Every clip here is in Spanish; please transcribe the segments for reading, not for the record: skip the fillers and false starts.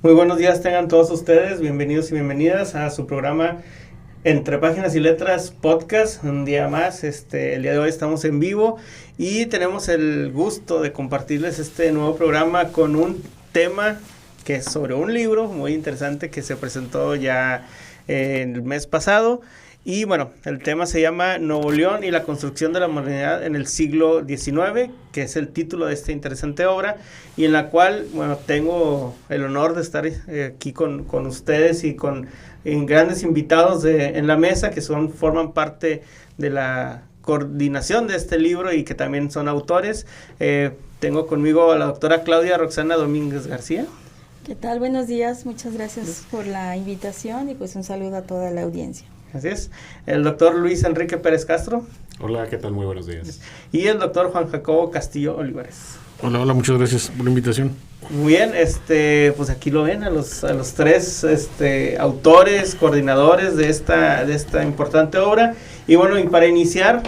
Muy buenos días tengan todos ustedes, bienvenidos y bienvenidas a su programa Entre Páginas y Letras Podcast. Un día más, el día de hoy estamos en vivo y tenemos el gusto de compartirles este nuevo programa con un tema que es sobre un libro muy interesante que se presentó ya el mes pasado. Y bueno, el tema se llama Nuevo León y la construcción de la modernidad en el siglo XIX, que es el título de esta interesante obra, y en la cual, bueno, tengo el honor de estar aquí con ustedes y con grandes invitados en la mesa que forman parte de la coordinación de este libro y que también son autores. Tengo conmigo a la doctora Claudia Roxana Domínguez García. ¿Qué tal? Buenos días, muchas gracias por la invitación y pues un saludo a toda la audiencia. Así es. El doctor Luis Enrique Pérez Castro. Hola, ¿qué tal? Muy buenos días. Y el doctor Juan Jacobo Castillo Olivares. Hola, muchas gracias por la invitación. Muy bien, pues aquí lo ven a los tres autores, coordinadores de esta importante obra. Y bueno, y para iniciar,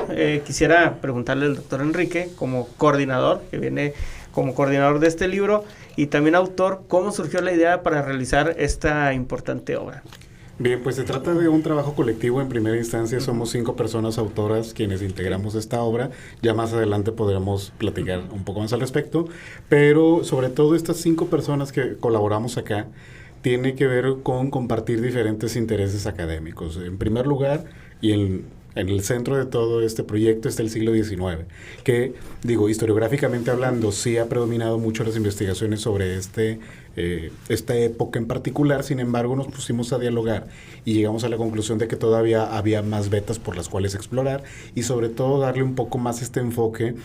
quisiera preguntarle al doctor Enrique, como coordinador, que viene como coordinador de este libro y también autor, ¿cómo surgió la idea para realizar esta importante obra? Bien, pues se trata de un trabajo colectivo. En primera instancia somos 5 personas autoras quienes integramos esta obra. Ya más adelante podremos platicar un poco más al respecto, pero sobre todo estas 5 personas que colaboramos acá tiene que ver con compartir diferentes intereses académicos. En primer lugar, y en el centro de todo este proyecto está el siglo XIX, que, historiográficamente hablando, sí ha predominado mucho las investigaciones sobre esta época en particular. Sin embargo, nos pusimos a dialogar y llegamos a la conclusión de que todavía había más vetas por las cuales explorar y sobre todo darle un poco más este enfoque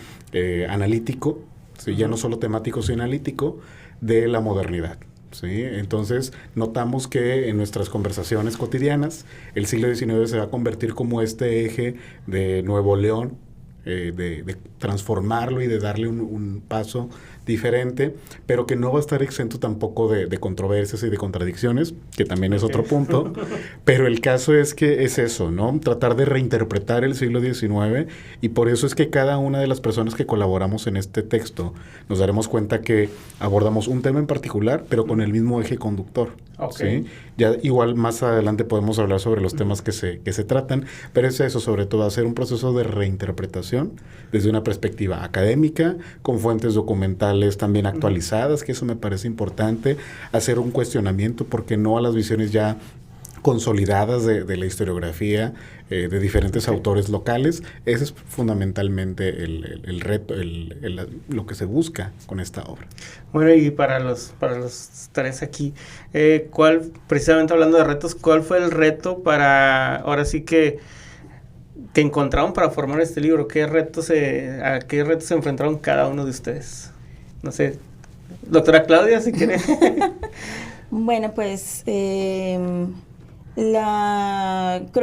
analítico, ¿sí? Ya no solo temático, sino analítico, de la modernidad. Sí, entonces notamos que en nuestras conversaciones cotidianas el siglo XIX se va a convertir como este eje de Nuevo León, de transformarlo y de darle un paso diferente, pero que no va a estar exento tampoco de controversias y de contradicciones, que también es otro punto, pero el caso es que es eso, ¿no? Tratar de reinterpretar el siglo XIX, y por eso es que cada una de las personas que colaboramos en este texto nos daremos cuenta que abordamos un tema en particular, pero con el mismo eje conductor. Okay. ¿Sí? Ya igual más adelante podemos hablar sobre los temas que se tratan, pero es eso, sobre todo hacer un proceso de reinterpretación desde una perspectiva académica, con fuentes documentales también actualizadas, que eso me parece importante, hacer un cuestionamiento, porque no a las visiones ya consolidadas de la historiografía de diferentes autores locales. Ese es fundamentalmente el reto, lo que se busca con esta obra. Bueno, y para los tres aquí, precisamente hablando de retos, ¿cuál fue el reto ahora sí que encontraron para formar este libro? ¿A qué retos se enfrentaron cada uno de ustedes? No sé, doctora Claudia, si quiere. Bueno, pues creo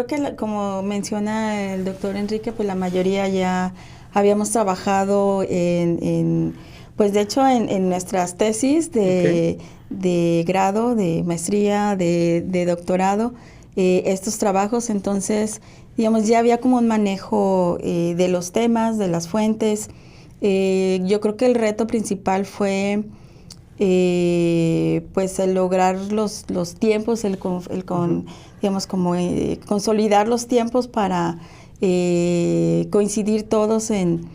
que como menciona el doctor Enrique, pues la mayoría ya habíamos trabajado pues de hecho en nuestras tesis de grado, de maestría, de doctorado, estos trabajos. Entonces, digamos, ya había como un manejo de los temas, de las fuentes. Yo creo que el reto principal fue pues el lograr los tiempos, digamos, como consolidar los tiempos para coincidir todos en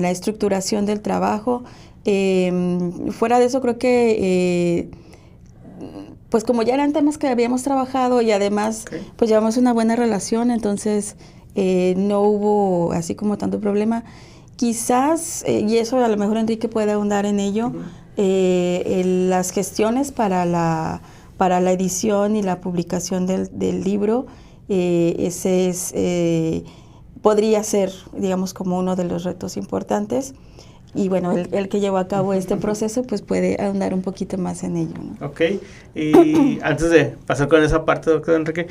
la estructuración del trabajo. Fuera de eso, creo que pues como ya eran temas que habíamos trabajado y además pues llevamos una buena relación, entonces no hubo así como tanto problema. Quizás, y eso a lo mejor Enrique puede ahondar en ello, las gestiones para la edición y la publicación del libro, podría ser, digamos, como uno de los retos importantes. Y bueno, el que llevó a cabo este proceso, pues puede ahondar un poquito más en ello, ¿no? Ok, y antes de pasar con esa parte, doctor Enrique,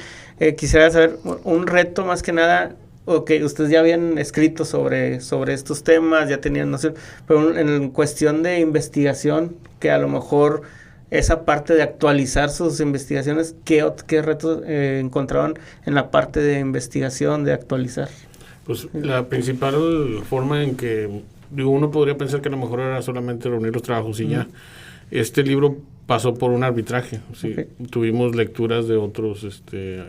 quisiera saber un reto más que nada. Ok, ustedes ya habían escrito sobre estos temas, ya tenían noción, pero en cuestión de investigación, que a lo mejor esa parte de actualizar sus investigaciones, ¿qué retos encontraron en la parte de investigación, de actualizar? Pues la principal forma en que uno podría pensar que a lo mejor era solamente reunir los trabajos y ya. Este libro pasó por un arbitraje. ¿Sí? Okay. Tuvimos lecturas de otros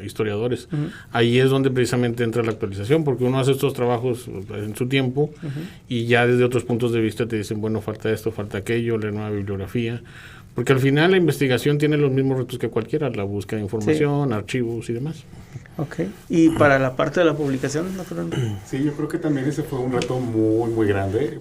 historiadores. Ahí es donde precisamente entra la actualización, porque uno hace estos trabajos en su tiempo y ya desde otros puntos de vista te dicen, bueno, falta esto, falta aquello, leer nueva bibliografía. Porque al final la investigación tiene los mismos retos que cualquiera, la búsqueda de información, archivos y demás. Ok. ¿Y para la parte de la publicación, doctor? Sí, yo creo que también ese fue un reto muy, muy grande.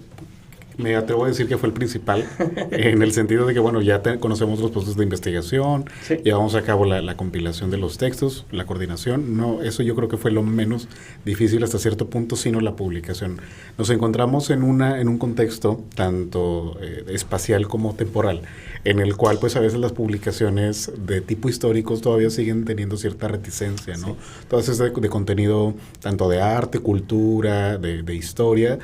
Me atrevo a decir que fue el principal, en el sentido de que, bueno, ya conocemos los procesos de investigación, llevamos a cabo la compilación de los textos, la coordinación. No, eso yo creo que fue lo menos difícil hasta cierto punto, sino la publicación. Nos encontramos en un contexto tanto espacial como temporal, en el cual pues a veces las publicaciones de tipo históricos todavía siguen teniendo cierta reticencia, ¿no? Todas esas de contenido tanto de arte, cultura, de historia.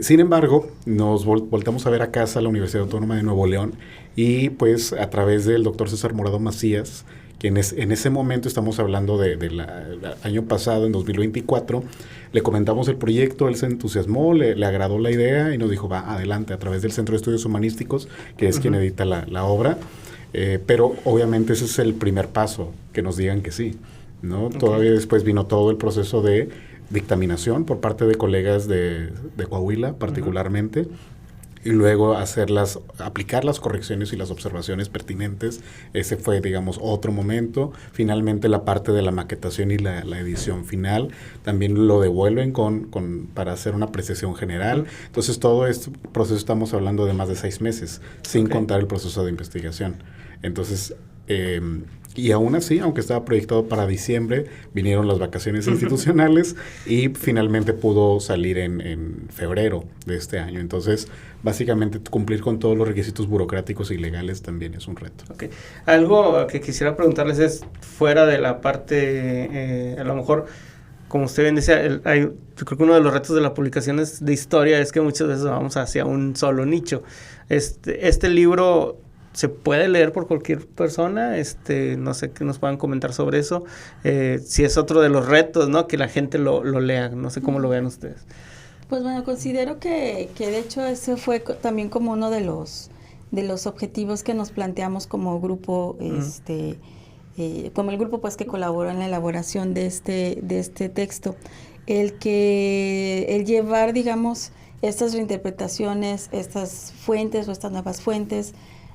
Sin embargo, nos voltamos a ver a casa a la Universidad Autónoma de Nuevo León y pues a través del doctor César Morado Macías, quien en ese momento estamos hablando del año pasado, en 2024, le comentamos el proyecto, él se entusiasmó, le agradó la idea y nos dijo, va, adelante, a través del Centro de Estudios Humanísticos, que es quien edita la obra, pero obviamente ese es el primer paso, que nos digan que sí, ¿no? Okay. Todavía después vino todo el proceso de dictaminación por parte de colegas de Coahuila particularmente, y luego aplicar las correcciones y las observaciones pertinentes. Ese fue, digamos, otro momento. Finalmente la parte de la maquetación y la edición final también lo devuelven para hacer una apreciación general. Entonces todo este proceso estamos hablando de más de 6 meses, sin contar el proceso de investigación. Entonces, y aún así, aunque estaba proyectado para diciembre, vinieron las vacaciones institucionales y finalmente pudo salir en febrero de este año. Entonces, básicamente cumplir con todos los requisitos burocráticos y legales también es un reto. Okay. Algo que quisiera preguntarles es, fuera de la parte, a lo mejor, como usted bien decía, yo creo que uno de los retos de las publicaciones de historia es que muchas veces vamos hacia un solo nicho. Este libro ¿se puede leer por cualquier persona? No sé qué nos puedan comentar sobre eso. Si es otro de los retos, ¿no? Que la gente lo lea. No sé cómo lo vean ustedes. Pues bueno, considero que de hecho ese fue también como uno de los objetivos que nos planteamos como grupo, como el grupo pues que colaboró en la elaboración de este texto. El llevar, digamos, estas reinterpretaciones, estas fuentes o estas nuevas fuentes,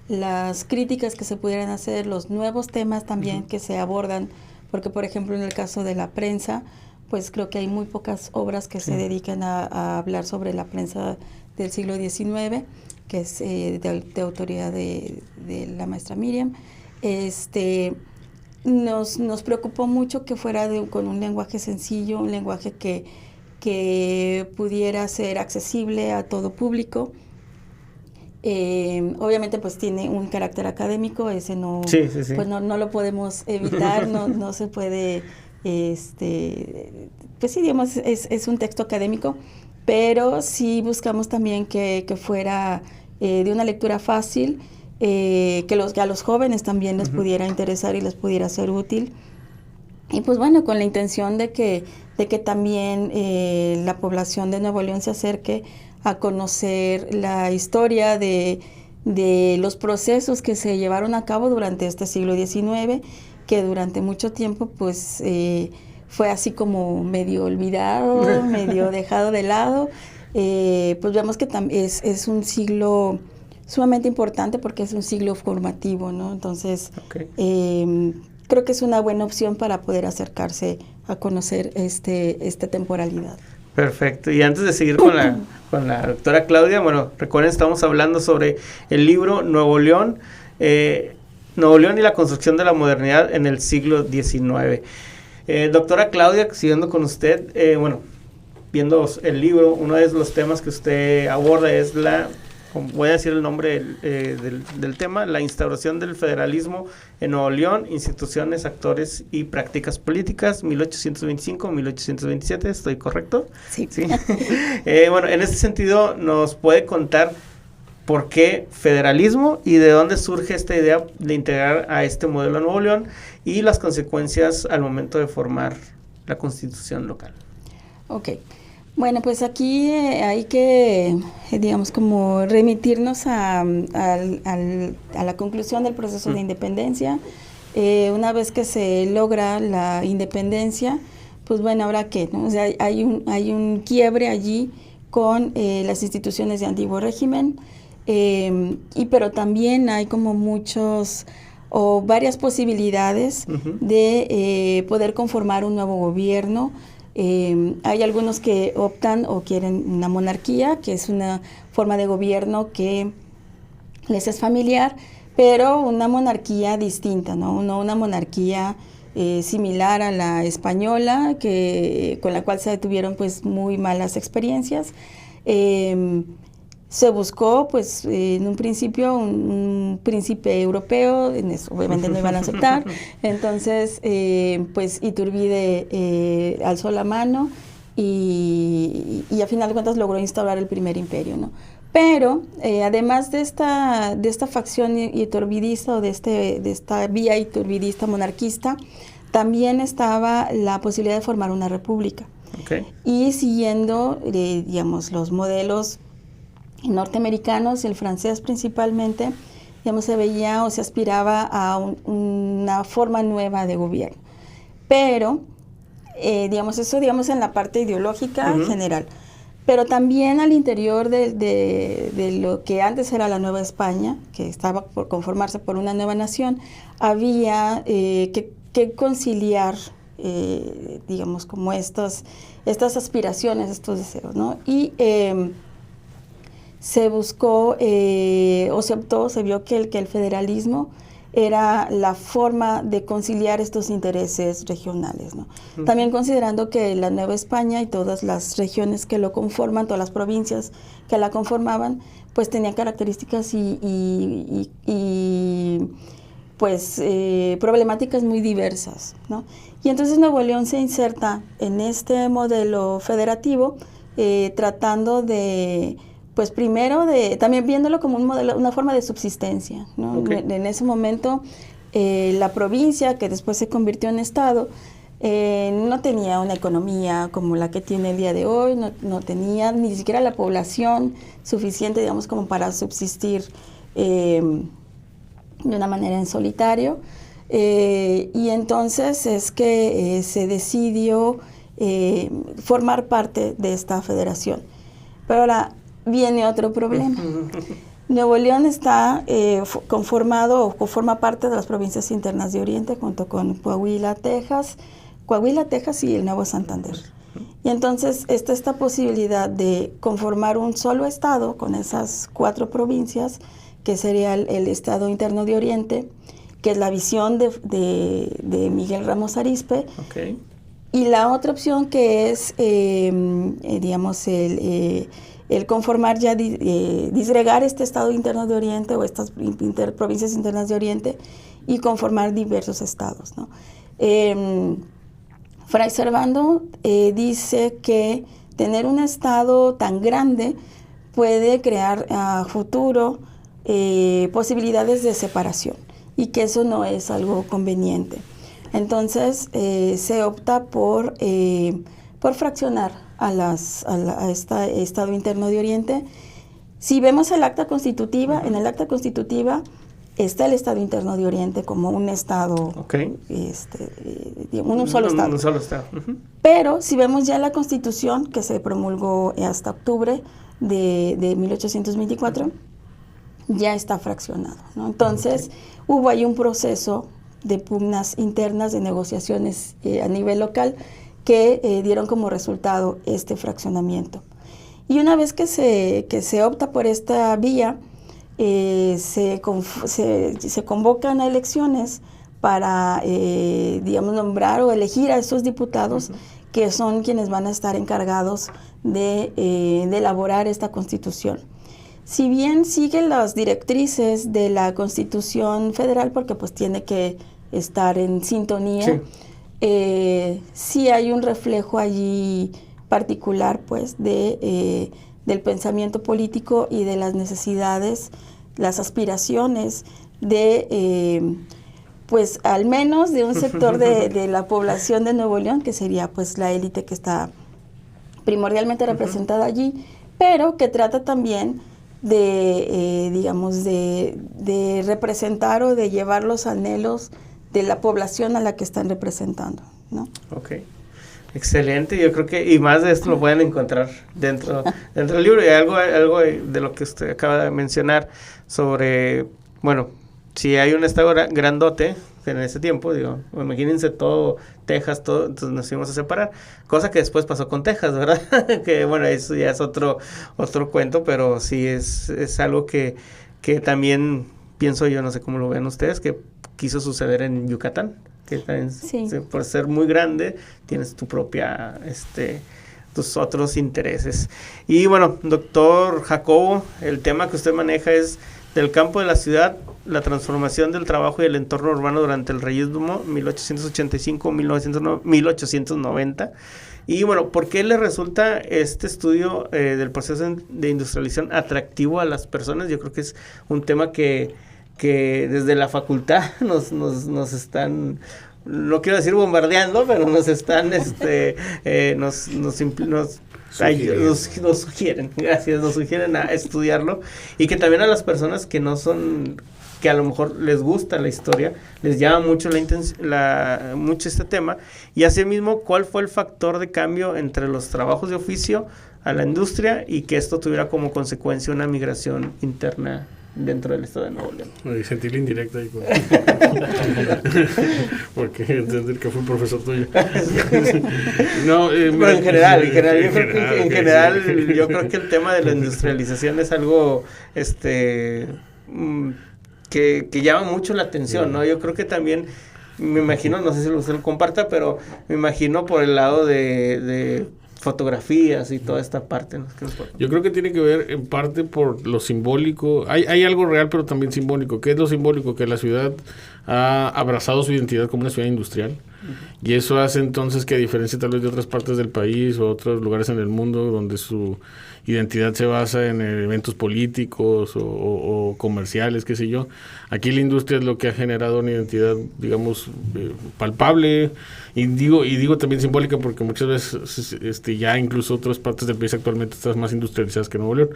las críticas que se pudieran hacer, los nuevos temas también que se abordan, porque por ejemplo en el caso de la prensa, pues creo que hay muy pocas obras que se dedican a hablar sobre la prensa del siglo XIX, que es de autoría de la maestra Miriam. Nos preocupó mucho que fuera con un lenguaje sencillo, un lenguaje que pudiera ser accesible a todo público. Obviamente pues tiene un carácter académico, ese no, pues no lo podemos evitar, no se puede, pues sí, digamos, es un texto académico, pero sí buscamos también que fuera de una lectura fácil, que a los jóvenes también les pudiera interesar y les pudiera ser útil. Y pues bueno, con la intención de que también la población de Nuevo León se acerque a conocer la historia de los procesos que se llevaron a cabo durante este siglo XIX, que durante mucho tiempo pues fue así como medio olvidado, medio dejado de lado. Pues vemos que es un siglo sumamente importante porque es un siglo formativo, ¿no? Entonces, creo que es una buena opción para poder acercarse a conocer esta temporalidad. Perfecto. Y antes de seguir con la doctora Claudia, bueno, recuerden, estamos hablando sobre el libro Nuevo León y la construcción de la modernidad en el siglo XIX. Doctora Claudia, siguiendo con usted, viendo el libro, uno de los temas que usted aborda es voy a decir el nombre del tema, la instauración del federalismo en Nuevo León, instituciones, actores y prácticas políticas, 1825-1827, ¿estoy correcto? Sí. En este sentido, ¿nos puede contar por qué federalismo y de dónde surge esta idea de integrar a este modelo a Nuevo León y las consecuencias al momento de formar la constitución local? Ok. Bueno, pues aquí hay que, digamos, como remitirnos a la conclusión del proceso de independencia. Una vez que se logra la independencia, pues bueno, ¿ahora qué? ¿No? O sea, hay un quiebre allí con las instituciones de antiguo régimen, pero también hay como muchos o varias posibilidades de poder conformar un nuevo gobierno. Hay algunos que optan o quieren una monarquía, que es una forma de gobierno que les es familiar, pero una monarquía distinta, ¿no? No una monarquía similar a la española, con la cual se tuvieron pues muy malas experiencias. Se buscó, pues, en un principio un príncipe europeo, en eso obviamente no iban a aceptar. Entonces, pues, Iturbide alzó la mano y a final de cuentas logró instaurar el primer imperio, ¿no? Pero, además de esta facción iturbidista o de esta vía iturbidista monarquista, también estaba la posibilidad de formar una república. Okay. Y siguiendo, digamos, los modelos norteamericanos, el francés principalmente, digamos, se veía o se aspiraba a una forma nueva de gobierno. Pero, digamos, eso en la parte ideológica general. Pero también al interior de lo que antes era la Nueva España, que estaba por conformarse por una nueva nación, había que conciliar, digamos, como estas aspiraciones, estos deseos, ¿no? Y se buscó o se optó, se vio que el federalismo era la forma de conciliar estos intereses regionales, ¿no? También considerando que la Nueva España y todas las regiones que lo conforman, todas las provincias que la conformaban, pues tenían características y problemáticas muy diversas, ¿no? Y entonces Nuevo León se inserta en este modelo federativo, tratando de, pues primero también viéndolo como un modelo, una forma de subsistencia, ¿no? Okay. En ese momento la provincia, que después se convirtió en estado, no tenía una economía como la que tiene el día de hoy, no tenía ni siquiera la población suficiente, digamos, como para subsistir de una manera en solitario. Y entonces es que se decidió formar parte de esta federación. Pero ahora viene otro problema. Nuevo León está conformado o forma parte de las provincias internas de Oriente junto con Coahuila, Texas y el Nuevo Santander. Y entonces está esta posibilidad de conformar un solo estado con esas 4 provincias, que sería el Estado Interno de Oriente, que es la visión de Miguel Ramos Arizpe. Okay. Y la otra opción que es, digamos, el conformar ya, disgregar este Estado Interno de Oriente o estas provincias internas de Oriente y conformar diversos estados, ¿no? Fray Servando dice que tener un estado tan grande puede crear a futuro posibilidades de separación y que eso no es algo conveniente. Entonces se opta por fraccionar a este Estado Interno de Oriente. Si vemos el acta constitutiva, en el acta constitutiva está el Estado Interno de Oriente como un estado, Okay. Un solo estado. Un solo estado. Pero si vemos ya la Constitución, que se promulgó hasta octubre de 1824, ya está fraccionado, ¿no? Entonces, hubo ahí un proceso de pugnas internas, de negociaciones a nivel local, que dieron como resultado este fraccionamiento. Y una vez que se opta por esta vía, se convocan a elecciones para, digamos, nombrar o elegir a esos diputados que son quienes van a estar encargados de elaborar esta Constitución. Si bien sigue las directrices de la Constitución Federal, porque pues tiene que estar en sintonía, sí hay un reflejo allí particular pues del pensamiento político y de las necesidades, las aspiraciones de pues al menos de un sector de la población de Nuevo León, que sería pues la élite que está primordialmente representada allí, pero que trata también de, digamos, de representar o de llevar los anhelos de la población a la que están representando, ¿no? Ok. Excelente, yo creo que, y más de esto lo pueden encontrar dentro del libro, y algo de lo que usted acaba de mencionar sobre, bueno, si hay un estado grandote en ese tiempo, digo, imagínense todo Texas, todo, entonces nos íbamos a separar, cosa que después pasó con Texas, ¿verdad? Que bueno, eso ya es otro cuento, pero sí es algo que también pienso yo, no sé cómo lo ven ustedes, que quiso suceder en Yucatán. Que también, sí, por ser muy grande, tienes tu propia, tus otros intereses. Y bueno, doctor Jacobo, el tema que usted maneja es del campo de la ciudad, la transformación del trabajo y el entorno urbano durante el reyismo 1885-1890. Y bueno, ¿por qué le resulta este estudio del proceso de industrialización atractivo a las personas? Yo creo que es un tema que desde la facultad nos están, no quiero decir bombardeando, pero nos están, nos sugieren, gracias, nos sugieren a estudiarlo, y que también a las personas que no son, que a lo mejor les gusta la historia, les llama mucho mucho este tema, y asimismo, ¿cuál fue el factor de cambio entre los trabajos de oficio a la industria y que esto tuviera como consecuencia una migración interna dentro del estado de Nuevo León? Sentí la indirecta ahí. Porque entender que fue un profesor tuyo. No, pero en general, yo creo que el tema de la industrialización es algo que llama mucho la atención, ¿no? Yo creo que también, me imagino, no sé si usted lo comparta, pero me imagino por el lado de fotografías y toda esta parte, ¿no? Yo creo que tiene que ver en parte por lo simbólico. Hay algo real, pero también simbólico. ¿Qué es lo simbólico? Que la ciudad ha abrazado su identidad como una ciudad industrial. Y eso hace entonces que, a diferencia tal vez de otras partes del país o otros lugares en el mundo donde su identidad se basa en eventos políticos o comerciales, qué sé yo, aquí la industria es lo que ha generado una identidad, digamos, palpable, y digo también simbólica, porque muchas veces ya incluso otras partes del país actualmente están más industrializadas que Nuevo León,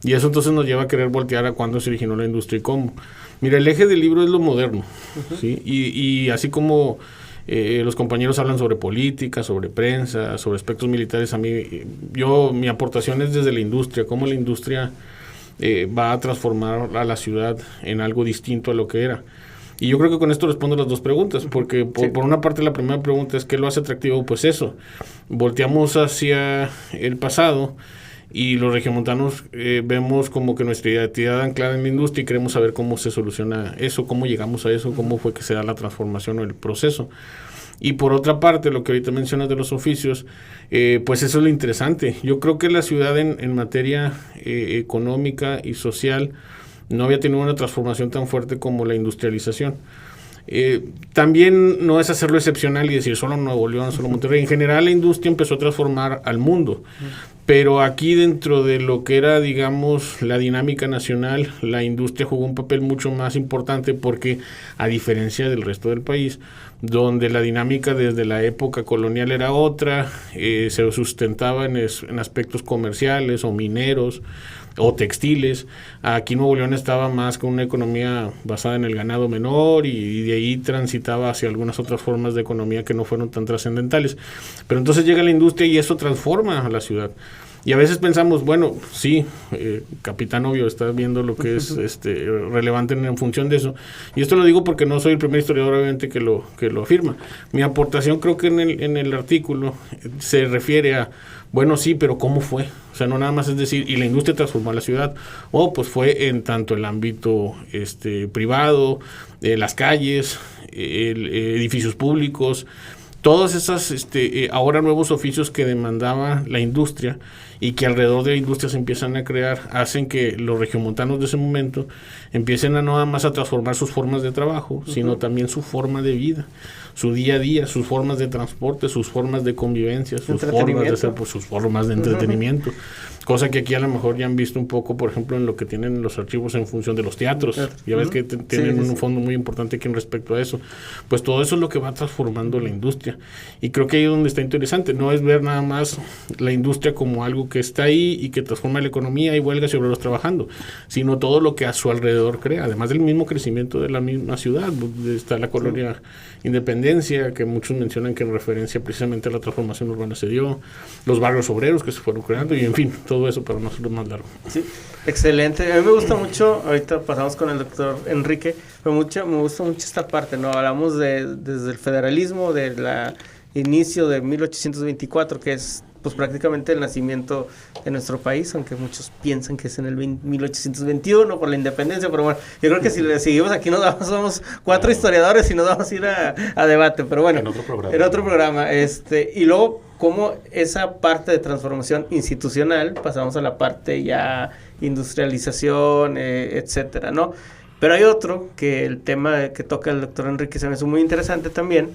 y eso entonces nos lleva a querer voltear a cuándo se originó la industria y cómo. Mira, el eje del libro es lo moderno, ¿sí? Y así como los compañeros hablan sobre política, sobre prensa, sobre aspectos militares, mi aportación es desde la industria, cómo la industria va a transformar a la ciudad en algo distinto a lo que era. Y yo creo que con esto respondo las dos preguntas, porque por una parte la primera pregunta es ¿qué lo hace atractivo? Pues eso, volteamos hacia el pasado y los regiomontanos vemos como que nuestra identidad anclada en la industria y queremos saber cómo se soluciona eso, cómo llegamos a eso, cómo fue que se da la transformación o el proceso. Y por otra parte, lo que ahorita mencionas de los oficios, pues eso es lo interesante. Yo creo que la ciudad en materia económica y social no había tenido una transformación tan fuerte como la industrialización. También no es hacerlo excepcional y decir solo Nuevo León, solo Monterrey. En general la industria empezó a transformar al mundo, pero aquí dentro de lo que era, digamos, la dinámica nacional, la industria jugó un papel mucho más importante porque, a diferencia del resto del país, donde la dinámica desde la época colonial era otra, se sustentaba en aspectos comerciales o mineros o textiles. Aquí Nuevo León estaba más con una economía basada en el ganado menor y de ahí transitaba hacia algunas otras formas de economía que no fueron tan trascendentales. Pero entonces llega la industria y eso transforma a la ciudad. Y a veces pensamos, bueno, sí, Capitán Obvio está viendo lo que es relevante en función de eso. Y esto lo digo porque no soy el primer historiador, obviamente, que lo afirma. Mi aportación creo que en el artículo se refiere a, bueno, sí, pero ¿cómo fue? O sea, no nada más es decir, y la industria transformó a la ciudad. Pues fue en tanto el ámbito privado, las calles, edificios públicos, todos esos ahora nuevos oficios que demandaba la industria y que alrededor de la industria se empiezan a crear, hacen que los regiomontanos de ese momento empiecen a no nada más a transformar sus formas de trabajo, sino también su forma de vida. su día a día, sus formas de transporte, sus formas de convivencia, sus formas de hacer, pues, sus formas de entretenimiento. Cosa que aquí a lo mejor ya han visto un poco, por ejemplo, en lo que tienen los archivos en función de los teatros. Ya ves que tienen un fondo muy importante aquí en respecto a eso. Pues todo eso es lo que va transformando la industria. Y creo que ahí es donde está interesante. No es ver nada más la industria como algo que está ahí y que transforma la economía y huelgas y obreros trabajando, sino todo lo que a su alrededor crea. Además del mismo crecimiento de la misma ciudad. Está la colonia Independencia, que muchos mencionan que en referencia precisamente a la transformación urbana se dio. Los barrios obreros que se fueron creando y, en fin, todo eso para no hacerlo más largo. Sí, excelente. A mí me gusta mucho, ahorita pasamos con el doctor Enrique, me gusta mucho esta parte, ¿no? Hablamos desde el federalismo, del inicio de 1824, que es pues prácticamente el nacimiento de nuestro país, aunque muchos piensan que es en el 1821 por la independencia, pero bueno, yo creo que si le seguimos aquí somos 4 historiadores y nos vamos a ir a debate, pero bueno, en otro programa, y luego cómo esa parte de transformación institucional pasamos a la parte ya industrialización, etcétera, ¿no? Pero hay otro que el tema que toca el doctor Enrique se me hizo muy interesante también,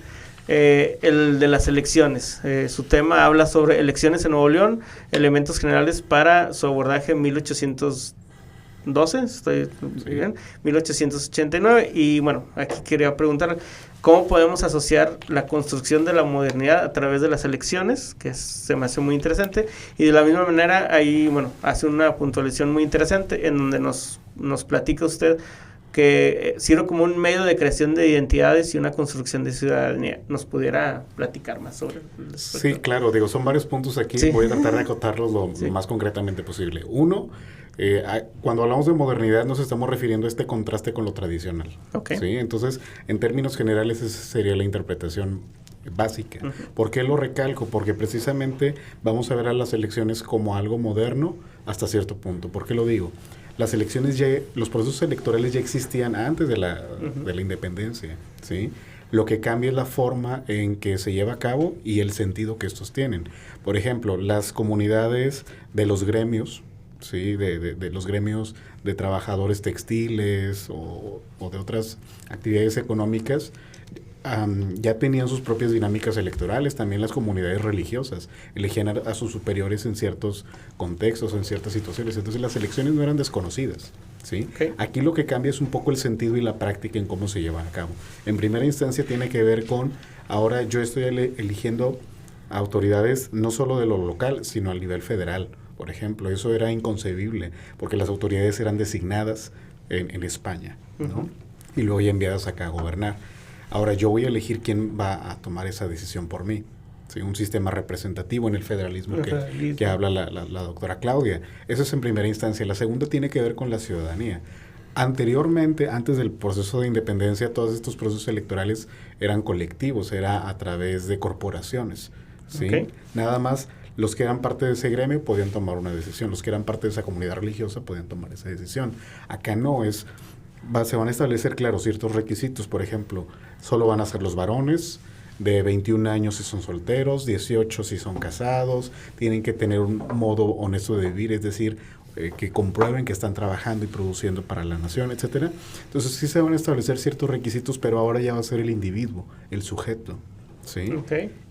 el de las elecciones. Su tema habla sobre elecciones en Nuevo León, elementos generales para su abordaje en 1812, estoy bien, 1889, y bueno, aquí quería preguntar cómo podemos asociar la construcción de la modernidad a través de las elecciones, que se me hace muy interesante, y de la misma manera ahí, bueno, hace una puntualización muy interesante en donde nos platica usted que sirve como un medio de creación de identidades y una construcción de ciudadanía. ¿Nos pudiera platicar más sobre el respecto? Sí, claro, son varios puntos aquí, voy a tratar de acotarlos lo más concretamente posible. Uno, cuando hablamos de modernidad nos estamos refiriendo a este contraste con lo tradicional. ¿Sí? Entonces, en términos generales, esa sería la interpretación básica. ¿Por qué lo recalco? Porque precisamente vamos a ver a las elecciones como algo moderno hasta cierto punto. ¿Por qué lo digo? Las elecciones los procesos electorales ya existían antes de la independencia, ¿sí? Lo que cambia es la forma en que se lleva a cabo y el sentido que estos tienen. Por ejemplo, las comunidades de los gremios, ¿sí? De los gremios de trabajadores textiles o de otras actividades económicas, ya tenían sus propias dinámicas electorales. También las comunidades religiosas elegían a sus superiores en ciertos contextos, en ciertas situaciones. Entonces las elecciones no eran desconocidas, ¿sí? Aquí lo que cambia es un poco el sentido y la práctica en cómo se llevan a cabo. En primera instancia tiene que ver con, ahora yo estoy eligiendo autoridades no solo de lo local, sino a nivel federal. Por ejemplo, eso era inconcebible, porque las autoridades eran designadas en España, ¿no? Y luego ya enviadas acá a gobernar. Ahora yo voy a elegir quién va a tomar esa decisión por mí. ¿Sí? Un sistema representativo en el federalismo que habla la doctora Claudia. Eso es en primera instancia. La segunda tiene que ver con la ciudadanía. Anteriormente, antes del proceso de independencia, todos estos procesos electorales eran colectivos, era a través de corporaciones, ¿sí? Nada más los que eran parte de ese gremio podían tomar una decisión, los que eran parte de esa comunidad religiosa podían tomar esa decisión. Acá no es... se van a establecer, claro, ciertos requisitos. Por ejemplo, solo van a ser los varones de 21 años si son solteros, 18 si son casados, tienen que tener un modo honesto de vivir, es decir, que comprueben que están trabajando y produciendo para la nación, etcétera. Entonces sí se van a establecer ciertos requisitos, pero ahora ya va a ser el individuo, el sujeto, ¿sí?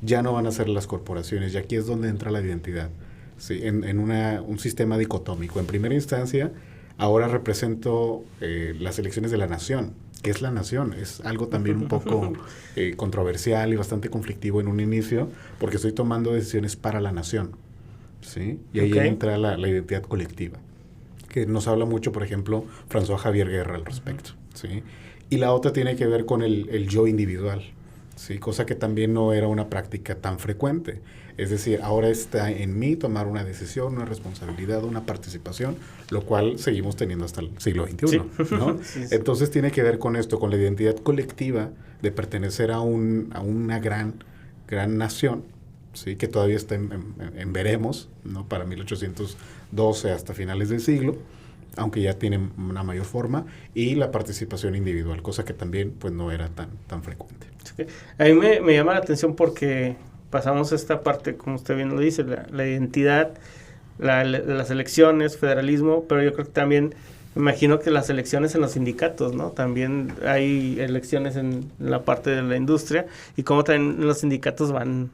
Ya no van a ser las corporaciones, y aquí es donde entra la identidad, ¿sí? En un sistema dicotómico. En primera instancia, ahora represento las elecciones de la nación. ¿Qué es la nación? Es algo también un poco controversial y bastante conflictivo en un inicio, porque estoy tomando decisiones para la nación, ¿sí? Y ahí entra la identidad colectiva, que nos habla mucho, por ejemplo, François Javier Guerra al respecto, ¿sí? Y la otra tiene que ver con el yo individual, ¿sí? Cosa que también no era una práctica tan frecuente. Es decir, ahora está en mí tomar una decisión, una responsabilidad, una participación, lo cual seguimos teniendo hasta el siglo XXI, ¿no? Sí. Entonces tiene que ver con esto, con la identidad colectiva de pertenecer a una gran nación, ¿sí? Que todavía está en veremos, ¿no? Para 1812 hasta finales del siglo, aunque ya tiene una mayor forma, y la participación individual, cosa que también pues no era tan frecuente. Sí. A mí me llama la atención porque pasamos esta parte, como usted bien lo dice, la identidad, las elecciones, federalismo, pero yo creo que también imagino que las elecciones en los sindicatos, ¿no? También hay elecciones en la parte de la industria y cómo también los sindicatos van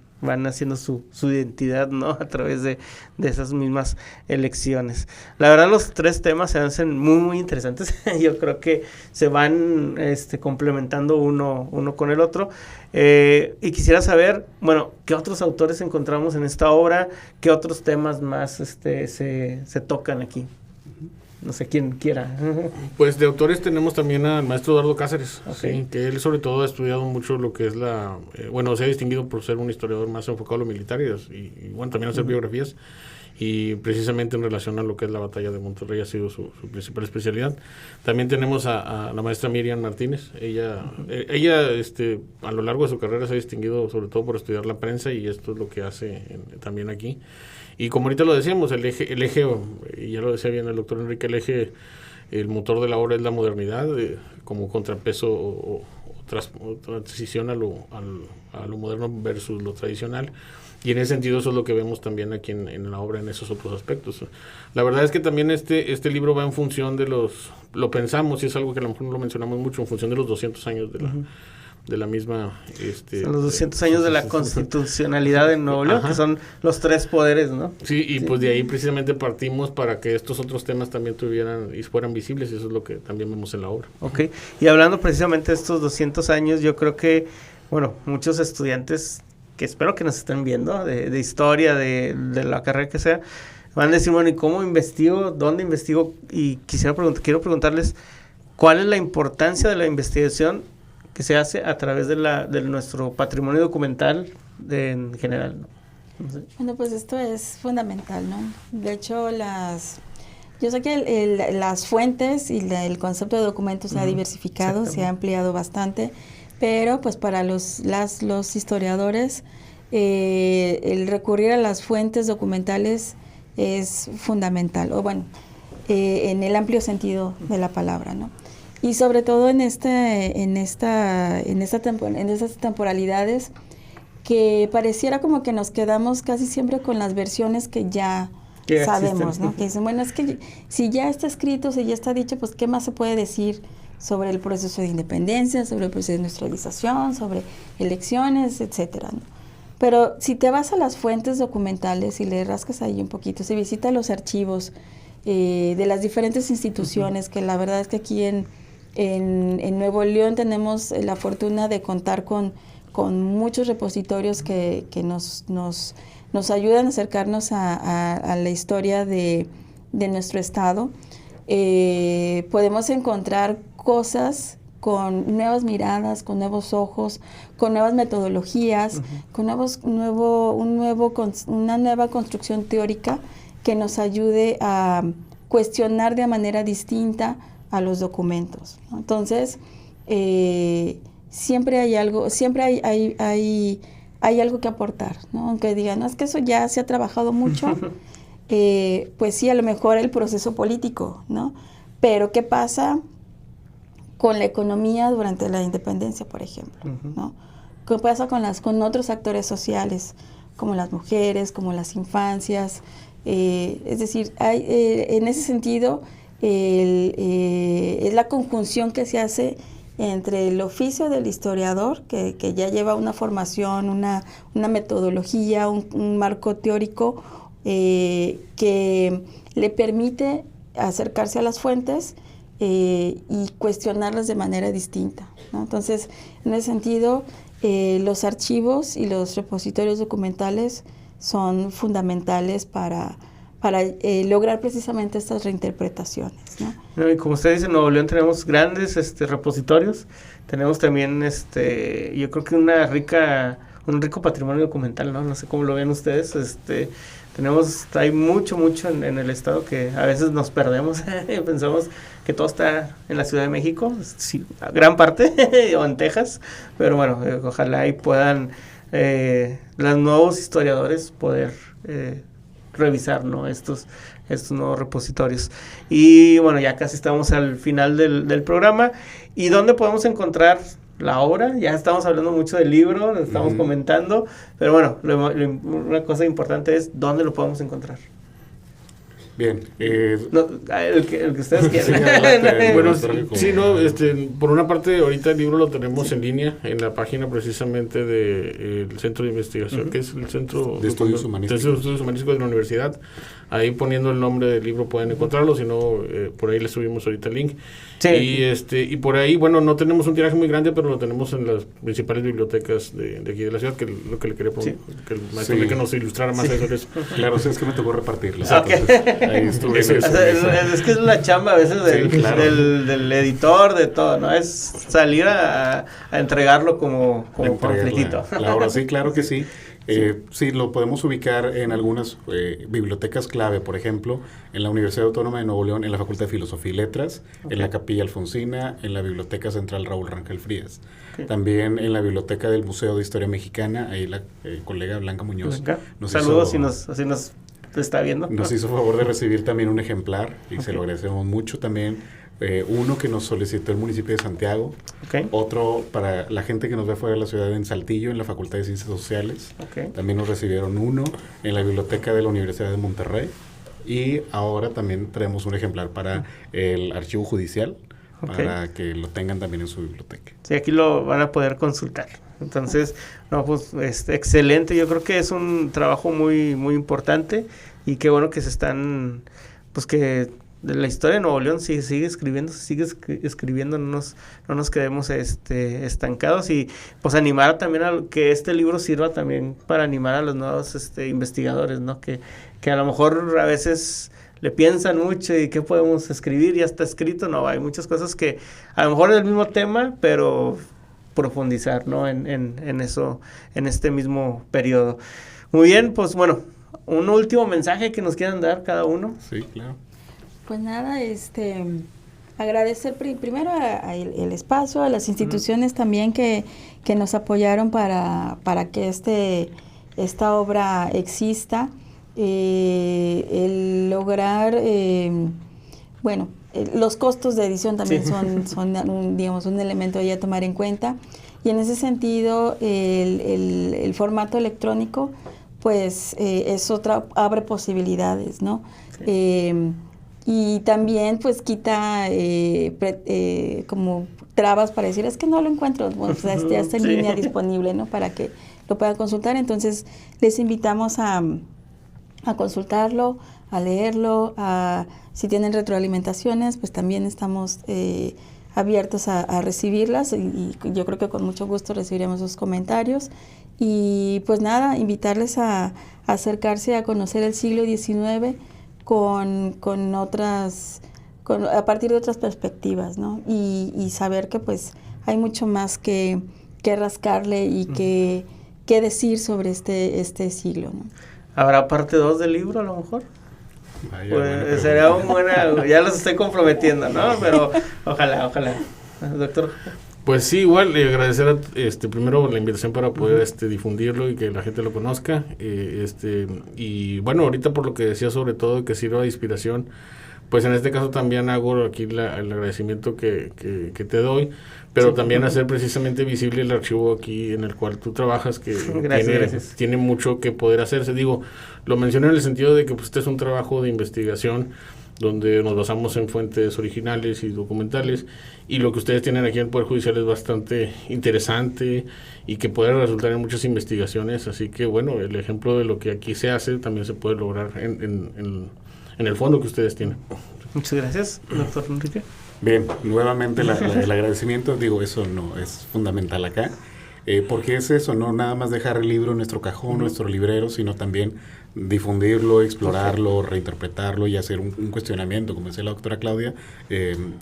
haciendo su identidad, ¿no? A través de esas mismas elecciones. La verdad, los tres temas se hacen muy, muy interesantes. Yo creo que se van complementando uno con el otro. Y quisiera saber, bueno, ¿qué otros autores encontramos en esta obra? ¿Qué otros temas más se tocan aquí? No sé quién quiera. Pues de autores tenemos también al maestro Eduardo Cáceres, Okay. ¿sí? Que él sobre todo ha estudiado mucho lo que es se ha distinguido por ser un historiador más enfocado a lo militar y bueno, también a hacer biografías, y precisamente en relación a lo que es la batalla de Monterrey ha sido su principal especialidad. También tenemos a la maestra Miriam Martínez. Ella a lo largo de su carrera se ha distinguido sobre todo por estudiar la prensa, y esto es lo que hace también aquí. Y como ahorita lo decíamos, el eje, y ya lo decía bien el doctor Enrique, el motor de la obra es la modernidad, como contrapeso o transición a lo moderno versus lo tradicional. Y en ese sentido eso es lo que vemos también aquí en la obra, en esos otros aspectos. La verdad es que también este libro va en función lo pensamos, y es algo que a lo mejor no lo mencionamos mucho, en función de los 200 años de la misma... Son los 200 años de la constitucionalidad de Nuevo León, que son los tres poderes, ¿no? Sí, y pues de ahí precisamente partimos para que estos otros temas también tuvieran y fueran visibles, y eso es lo que también vemos en la obra. Ok, y hablando precisamente de estos 200 años, yo creo que, bueno, muchos estudiantes que espero que nos estén viendo, de historia, de la carrera que sea, van a decir, bueno, ¿y cómo investigo? ¿Dónde investigo? Y quiero preguntarles, ¿cuál es la importancia de la investigación que se hace a través de nuestro patrimonio documental en general, ¿no? No sé. Bueno, pues esto es fundamental, ¿no? De hecho, yo sé que las fuentes y el concepto de documentos se ha diversificado, se ha ampliado bastante, pero pues para los historiadores el recurrir a las fuentes documentales es fundamental, o bueno, en el amplio sentido de la palabra, ¿no? Y sobre todo en esas temporalidades que pareciera como que nos quedamos casi siempre con las versiones que ya sabemos, ¿no? Que dicen, bueno, es que si ya está escrito, si ya está dicho, pues ¿qué más se puede decir sobre el proceso de independencia, sobre el proceso de industrialización, sobre elecciones, etcétera, ¿no? Pero si te vas a las fuentes documentales y le rascas ahí un poquito, si visitas los archivos de las diferentes instituciones, que la verdad es que aquí en Nuevo León tenemos la fortuna de contar con muchos repositorios que nos ayudan a acercarnos a la historia de nuestro estado. Podemos encontrar cosas con nuevas miradas, con nuevos ojos, con nuevas metodologías, con una nueva construcción teórica que nos ayude a cuestionar de manera distinta a los documentos, ¿no? Entonces, siempre hay algo, hay algo que aportar, ¿no? Aunque digan, no, es que eso ya se ha trabajado mucho, pues sí, a lo mejor el proceso político, ¿no? Pero ¿qué pasa con la economía durante la independencia, por ejemplo, ¿no? ¿Qué pasa con otros actores sociales, como las mujeres, como las infancias? Es decir, en ese sentido, es la conjunción que se hace entre el oficio del historiador, que ya lleva una formación, una metodología, un marco teórico que le permite acercarse a las fuentes y cuestionarlas de manera distinta, ¿no? Entonces, en ese sentido, los archivos y los repositorios documentales son fundamentales para lograr precisamente estas reinterpretaciones, ¿no? No, y como usted dice, en Nuevo León tenemos grandes repositorios, tenemos también yo creo que un rico patrimonio documental, ¿no? No sé cómo lo ven ustedes, hay mucho en el estado que a veces nos perdemos, pensamos que todo está en la Ciudad de México, sí, gran parte, o en Texas, pero bueno, ojalá y puedan los nuevos historiadores poder revisar, ¿no? estos nuevos repositorios. Y bueno, ya casi estamos al final del programa. ¿Y dónde podemos encontrar la obra? Ya estamos hablando mucho del libro, lo estamos comentando, pero bueno, una cosa importante es ¿dónde lo podemos encontrar? Bien. No, el que ustedes quieran. Bueno, sí, no, por una parte, ahorita el libro lo tenemos en línea, en la página precisamente del Centro de Investigación, que es el Centro de Estudios Humanísticos de la Universidad. Ahí poniendo el nombre del libro pueden encontrarlo, si no, por ahí les subimos ahorita el link. Sí. Y por ahí, bueno, no tenemos un tiraje muy grande, pero lo tenemos en las principales bibliotecas de aquí de la ciudad, que lo que le quería poner, que el maestro que nos ilustrara más eso. Claro, sí, es que me tocó repartirlo. Okay. Ahí estuve. Es que es la chamba a veces del editor, de todo, ¿no? Es salir a entregarlo como panfletito. Ahora sí, claro que sí. Sí, lo podemos ubicar en algunas bibliotecas clave, por ejemplo, en la Universidad Autónoma de Nuevo León, en la Facultad de Filosofía y Letras, en la Capilla Alfonsina, en la Biblioteca Central Raúl Rangel Frías. También en la Biblioteca del Museo de Historia Mexicana, ahí la colega Blanca Muñoz. Saludos si nos está viendo. Nos hizo favor de recibir también un ejemplar y se lo agradecemos mucho también. Uno que nos solicitó el municipio de Santiago, otro para la gente que nos ve fuera de la ciudad en Saltillo, en la Facultad de Ciencias Sociales, también nos recibieron uno en la biblioteca de la Universidad de Monterrey y ahora también traemos un ejemplar para el archivo judicial, para que lo tengan también en su biblioteca. Sí, aquí lo van a poder consultar. Entonces, no, pues excelente, yo creo que es un trabajo muy, muy importante y qué bueno que se están, pues que de la historia de Nuevo León sigue escribiendo, no nos quedemos estancados y pues animar también a que este libro sirva también para animar a los nuevos investigadores, ¿no? Que a lo mejor a veces le piensan mucho y qué podemos escribir, ya está escrito, no, hay muchas cosas que a lo mejor es el mismo tema, pero profundizar, ¿no? En eso, en este mismo periodo. Muy bien, pues bueno, un último mensaje que nos quieran dar cada uno. Sí, claro. Pues nada, agradecer primero el espacio, a las instituciones también que nos apoyaron para que esta obra exista, el lograr, los costos de edición también son un elemento a tomar en cuenta, y en ese sentido el formato electrónico pues abre posibilidades, ¿no? Sí. Y también pues quita como trabas para decir, es que no lo encuentro, bueno, pues ya está en línea disponible, ¿no? Para que lo puedan consultar. Entonces les invitamos a consultarlo, a leerlo, si tienen retroalimentaciones, pues también estamos abiertos a recibirlas y yo creo que con mucho gusto recibiremos sus comentarios. Y pues nada, invitarles a acercarse a conocer el siglo XIX a partir de otras perspectivas, ¿no? Y saber que pues hay mucho más que rascarle y que decir sobre este siglo, ¿no? ¿Habrá parte 2 del libro a lo mejor? Pues, sería un buena, ya los estoy comprometiendo, ¿no? Pero ojalá, doctor. Pues sí, igual agradecer primero la invitación para poder difundirlo y que la gente lo conozca, y bueno, ahorita por lo que decía sobre todo que sirva de inspiración, pues en este caso también hago aquí el agradecimiento que te doy, pero también hacer precisamente visible el archivo aquí en el cual tú trabajas, que tiene mucho que poder hacerse. Digo, lo mencioné en el sentido de que pues, este es un trabajo de investigación donde nos basamos en fuentes originales y documentales, y lo que ustedes tienen aquí en el Poder Judicial es bastante interesante y que puede resultar en muchas investigaciones, así que bueno, el ejemplo de lo que aquí se hace también se puede lograr en el fondo que ustedes tienen. Muchas gracias, doctor Enrique. Bien, nuevamente el agradecimiento, digo, eso no es fundamental acá, porque es eso, no nada más dejar el libro en nuestro cajón, nuestro librero, sino también difundirlo, explorarlo, reinterpretarlo y hacer un cuestionamiento. Como decía la doctora Claudia,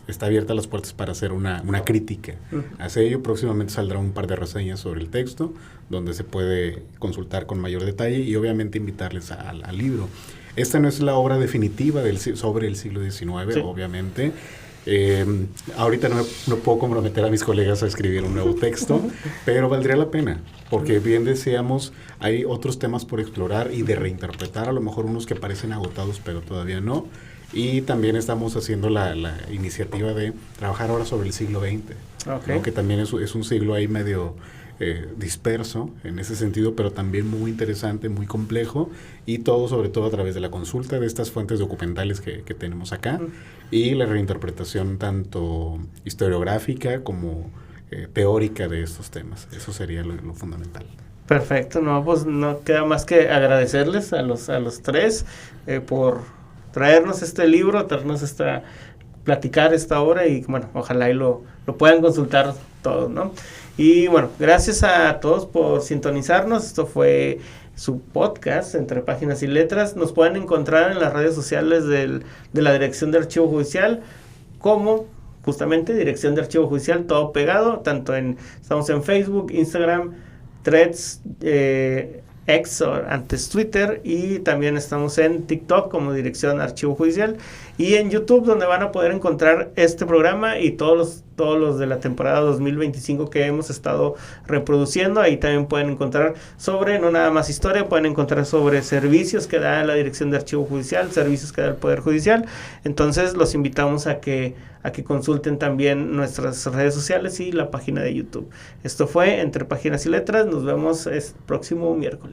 está abierta las puertas para hacer una crítica hacia ello. Próximamente saldrá un par de reseñas sobre el texto, donde se puede consultar con mayor detalle y obviamente invitarles al libro. Esta no es la obra definitiva sobre el siglo XIX, obviamente. Ahorita no puedo comprometer a mis colegas a escribir un nuevo texto, pero valdría la pena, porque bien decíamos, hay otros temas por explorar y de reinterpretar, a lo mejor unos que parecen agotados, pero todavía no. Y también estamos haciendo la iniciativa de trabajar ahora sobre el siglo XX, ¿no? Que también es un siglo ahí medio disperso en ese sentido, pero también muy interesante, muy complejo, y todo sobre todo a través de la consulta de estas fuentes documentales que tenemos acá, y la reinterpretación tanto historiográfica como teórica de estos temas. Eso sería lo fundamental. Perfecto, no, pues no queda más que agradecerles a los tres por traernos este libro, platicar esta obra, y bueno, ojalá y lo puedan consultar todos, ¿no? Y bueno, gracias a todos por sintonizarnos. Esto fue su podcast Entre Páginas y Letras. Nos pueden encontrar en las redes sociales de la Dirección de Archivo Judicial, como justamente Dirección de Archivo Judicial, todo pegado, estamos en Facebook, Instagram, Threads, X, o antes Twitter, y también estamos en TikTok como Dirección Archivo Judicial, y en YouTube, donde van a poder encontrar este programa y todos los de la temporada 2025 que hemos estado reproduciendo. Ahí también pueden encontrar sobre, no nada más historia, pueden encontrar sobre servicios que da la Dirección de Archivo Judicial, servicios que da el Poder Judicial. Entonces los invitamos a que consulten también nuestras redes sociales y la página de YouTube. Esto fue Entre Páginas y Letras. Nos vemos el próximo miércoles.